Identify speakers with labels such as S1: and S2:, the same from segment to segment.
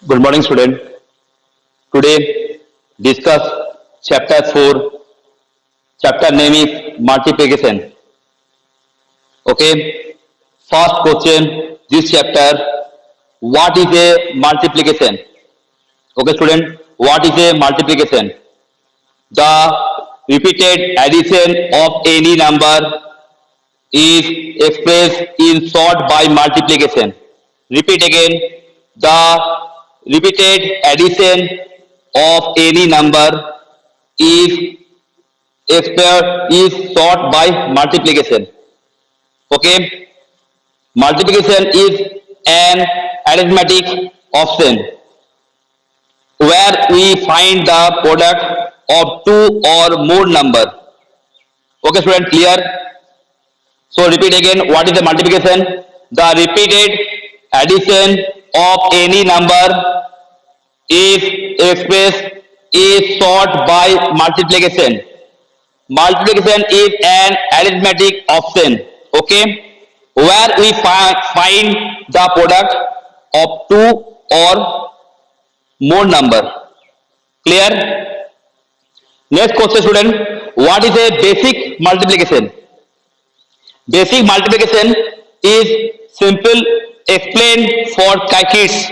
S1: Good morning, student. Today, discuss chapter 4. Chapter name is multiplication. Okay. First question, this chapter, what is a multiplication? Okay, student, what is a multiplication? The repeated addition of any number is expressed in short by multiplication. Repeat again, the repeated addition of any number is is short by multiplication. Okay, multiplication is an arithmetic option where we find the product of two or more number. Okay, student, clear? So repeat again, what is the multiplication? The repeated addition of any number is expressed is short by multiplication. Multiplication is an arithmetic option, okay, where we find the product of two or more number. Clear? Next question, student. What is a basic multiplication? Basic multiplication is simple explained for kids,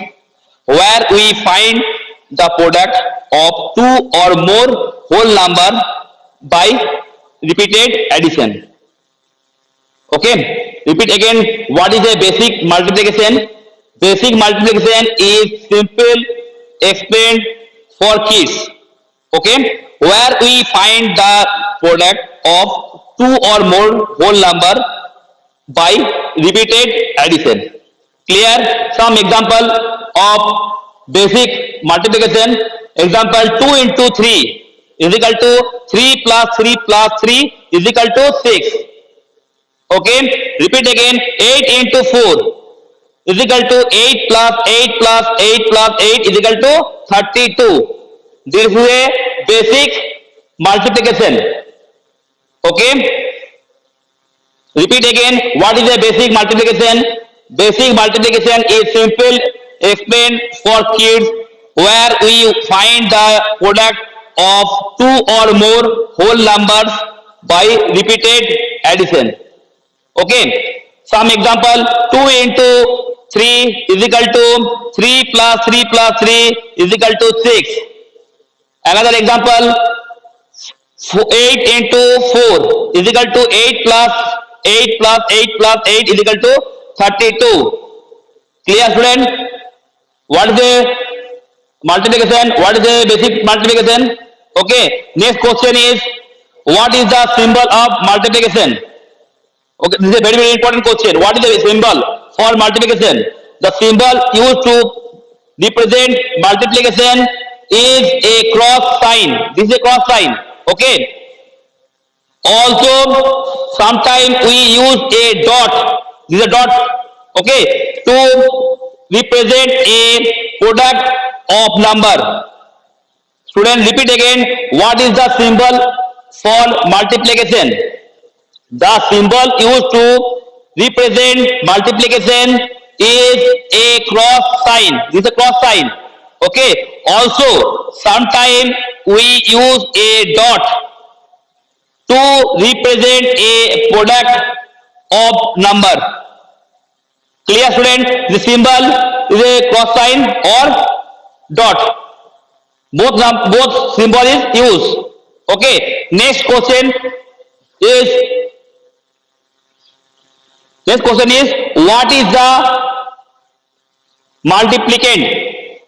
S1: where we find the product of two or more whole number by repeated addition. Okay, repeat again, what is a basic multiplication? Basic multiplication is simple explained for kids. Okay, where we find the product of two or more whole number by repeated addition. Clear? Some example of basic multiplication. Example, 2 into 3 is equal to 3 plus 3 plus 3 is equal to 6. Okay, repeat again, 8 into 4 is equal to 8 plus 8 plus 8 plus 8 is equal to 32. This is a basic multiplication. Okay, repeat again, what is a basic multiplication? Basic multiplication is simple explained for kids, where we find the product of two or more whole numbers by repeated addition. Okay, some example, 2 into 3 is equal to 3 plus 3 plus 3 is equal to 6. Another example, 8 into 4 is equal to 8 plus 8 plus 8 plus 8 is equal to 32. Clear, student? What is the multiplication? What is the basic multiplication? Okay, next question is, what is the symbol of multiplication? Okay, this is a very, very important question. What is the symbol for multiplication? The symbol used to represent multiplication is a cross sign. This is a cross sign. Okay. Also, sometimes we use a dot. This is a dot. Okay, to represent a product of number. Student, repeat again. What is the symbol for multiplication? The symbol used to represent multiplication is a cross sign. This is a cross sign. Okay. Also, sometimes we use a dot to represent a product of number. Clear, student? The symbol is a cross sign or dot. Both symbol is used. Okay. Next question is what is the multiplicand?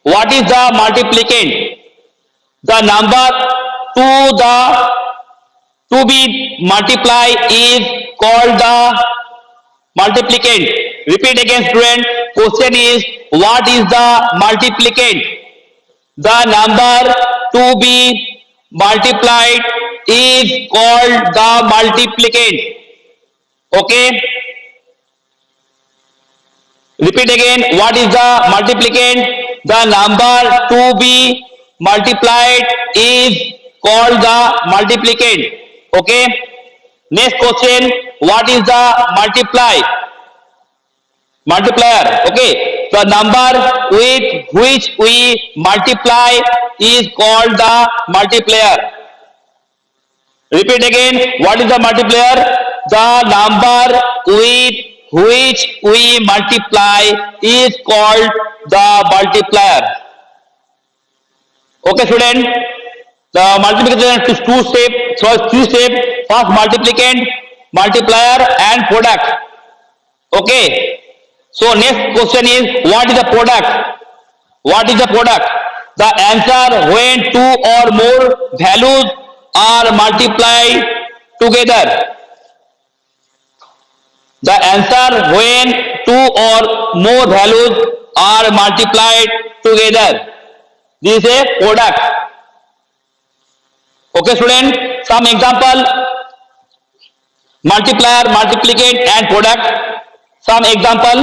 S1: What is the multiplicand? The number to be multiplied is called the multiplicand. Repeat again, student. Question is, what is the multiplicand? The number to be multiplied is called the multiplicand. Okay. Repeat again, what is the multiplicand? The number to be multiplied is called the multiplicand. Okay. Next question, what is the multiplier? Okay. the number with which we multiply is called the multiplier. Repeat again. What is the multiplier? The number with which we multiply is called the multiplier. Okay, student. The multiplication is two steps. So three steps. First, multiplicand, multiplier, and product. Okay. So next question is, what is the product? What is the product? The answer when two or more values are multiplied together. The answer when two or more values are multiplied together. This is a product. Okay, student. Some example: multiplier, multiplicand, and product. Some example: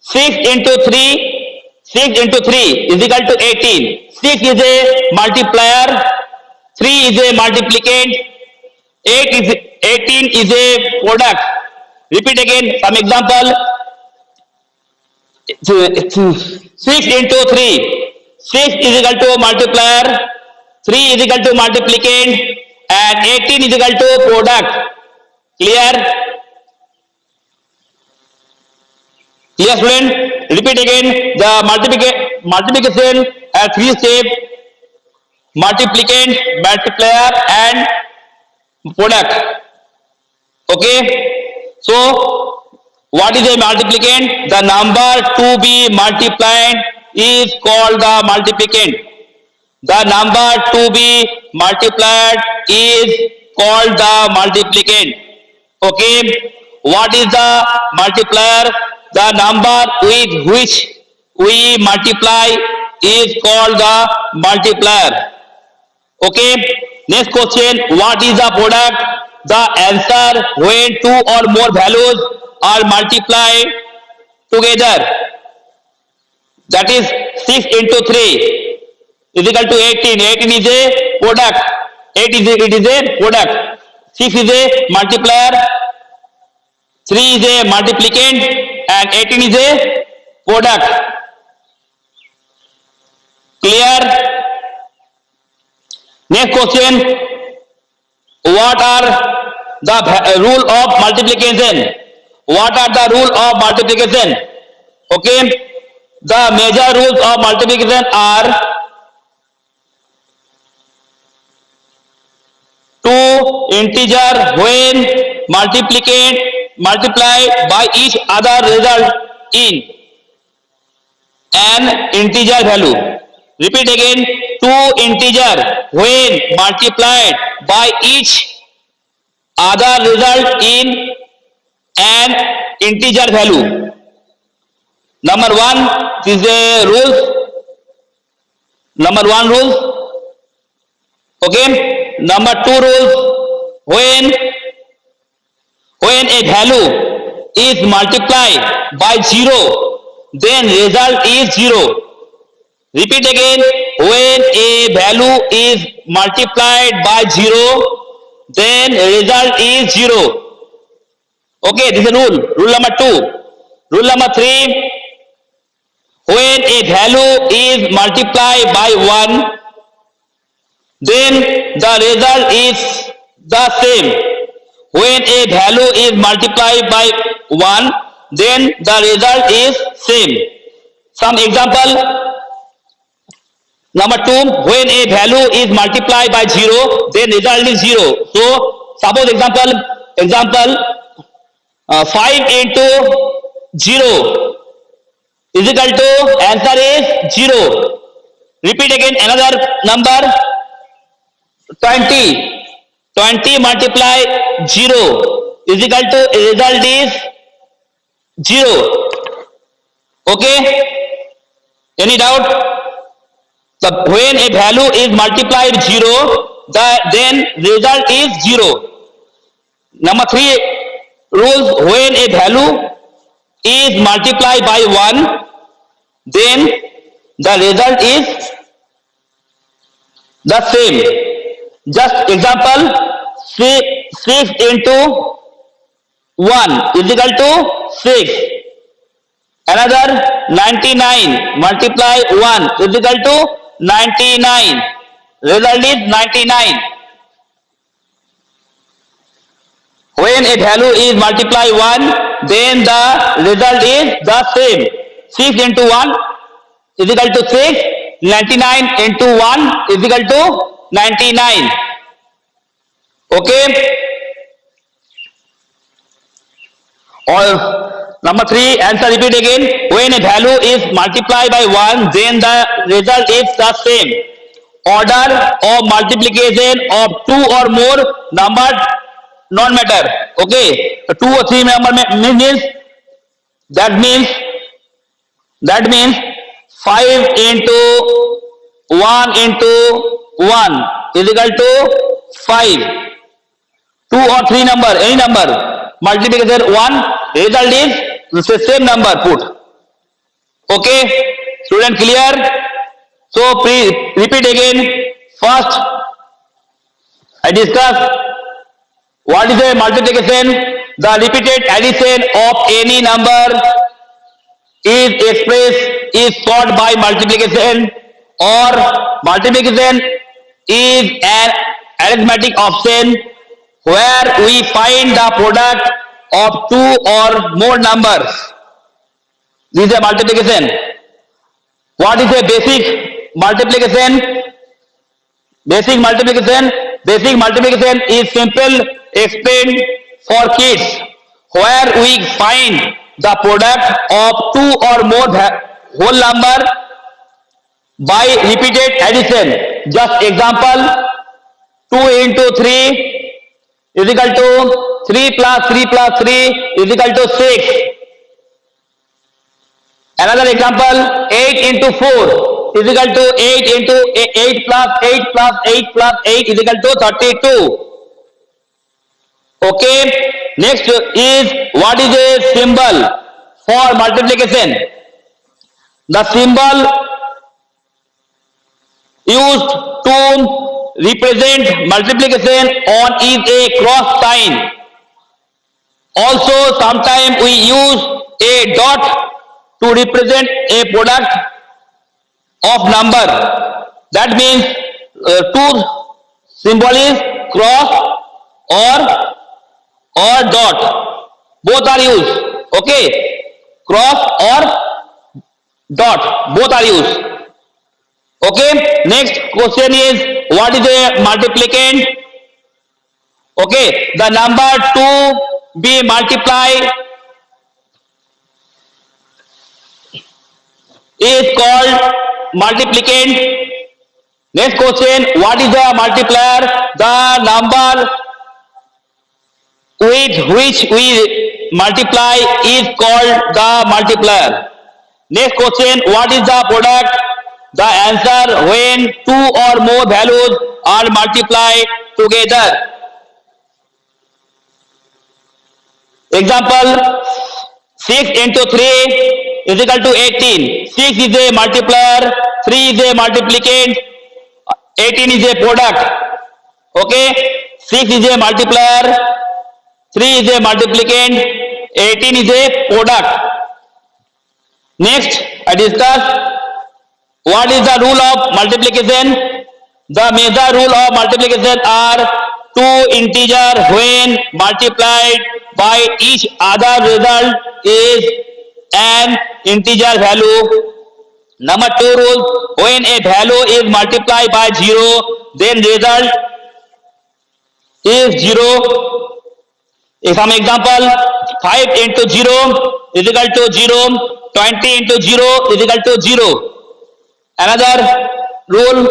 S1: 6 into 3. 6 into 3 is equal to 18. 6 is a multiplier. 3 is a multiplicand. 18 is a product. Repeat again. Some example: 6 into 3. 6 is equal to multiplier. 3 is equal to multiplicand. And 18 is equal to product. Clear? Clear, student? Repeat again. The multiplication has three steps: multiplicand, multiplier, and product. Okay. So, what is a multiplicand? The number to be multiplied is called the multiplicand. The number to be multiplied is called the multiplicand. Okay. What is the multiplier? The number with which we multiply is called the multiplier. Okay. Next question. What is the product? The answer when two or more values are multiplied together. That is 6 into 3 is equal to 18. 18 is a product. It is a product. 6 is a multiplier. 3 is a multiplicand. And 18 is a product. Clear? Next question. What are the rule of multiplication? What are the rule of multiplication? Okay. The major rules of multiplication are: two integer when multiplied by each other result in an integer value. Repeat again. Two integer when multiplied by each other result in an integer value. Number one is a rules. Number one rules. Okay. Number two rules. When a value is multiplied by 0, then result is 0. Repeat again. When a value is multiplied by 0, then result is 0. Okay, this is a rule. Rule number 2. Rule number 3. When a value is multiplied by 1, then the result is the same. When a value is multiplied by 1, then the result is same. Some example. Number 2, when a value is multiplied by 0, then result is 0. So, suppose example 5 into 0 is equal to, answer is 0. Repeat again another number, 20. 20 multiply 0 is equal to, result is 0. Okay? Any doubt? When a value is multiplied 0, then result is 0. Number 3 rules. When a value is multiplied by 1, then the result is the same. Just example, 6 into 1 is equal to 6. Another 99 multiply 1 is equal to 99. Result is 99. When a value is multiply 1, then the result is the same. 6 into 1 is equal to 6. 99 into 1 is equal to 99. Okay. Or number 3, answer repeat again. When a value is multiplied by 1, then the result is the same. Order of multiplication of 2 or more numbers not matter. Okay. 2 or 3 number means that means 5 into 1 into 1 is equal to 5. 2 or 3 number, any number, multiplication 1, result is the same number put. Okay, student, clear? So please repeat again. First, I discuss what is a multiplication. The repeated addition of any number is solved by multiplication, or multiplication is an arithmetic option where we find the product of 2 or more numbers. This is a multiplication. What is a basic multiplication? Basic multiplication is simple explained for kids, where we find the product of 2 or more whole number by repeated addition. Just example, 2 into 3 is equal to 3 plus 3 plus 3 is equal to 6. Another example, 8 into 4 is equal to 8 into 8 plus 8 plus 8 plus 8 is equal to 32. Okay. Next is, what is a symbol for multiplication? The symbol used to represent multiplication on is a cross sign. Also, sometimes we use a dot to represent a product of number. That means two symbol is cross or dot. Both are used. Okay, cross or dot, both are used. Okay, next question is, what is a multiplicand? Okay, the number to be multiplied is called multiplicand. Next question, what is the multiplier? The number with which we multiply is called the multiplier. Next question, what is the product? The answer when 2 or more values are multiplied together. Example, 6 into 3 is equal to 18. 6 is a multiplier, 3 is a multiplicand, 18 is a product. Okay, 6 is a multiplier, 3 is a multiplicand, 18 is a product. Next, I discuss what is the rule of multiplication. The major rule of multiplication are two integers when multiplied by each other result is an integer value. Number 2 rule, when a value is multiplied by 0, then result is 0. Some example, 5 into 0 is equal to 0, 20 into 0 is equal to 0. Another rule,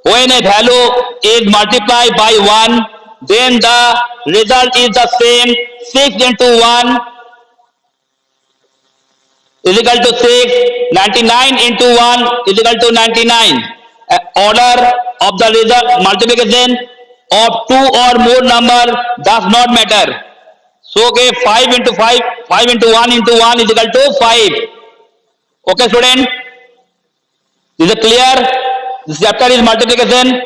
S1: when a value is multiplied by 1, then the result is the same. 6 into 1 is equal to 6. 99 into 1 is equal to 99. Order of the result multiplication of 2 or more number does not matter. So, okay, 5 into 5 into 1 into 1 is equal to 5. Okay, student? Is it clear? This chapter is multiplication,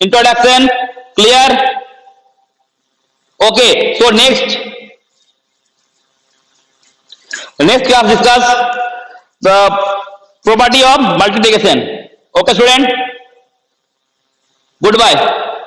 S1: introduction, clear? Okay, so next class discuss the property of multiplication. Okay, student. Goodbye.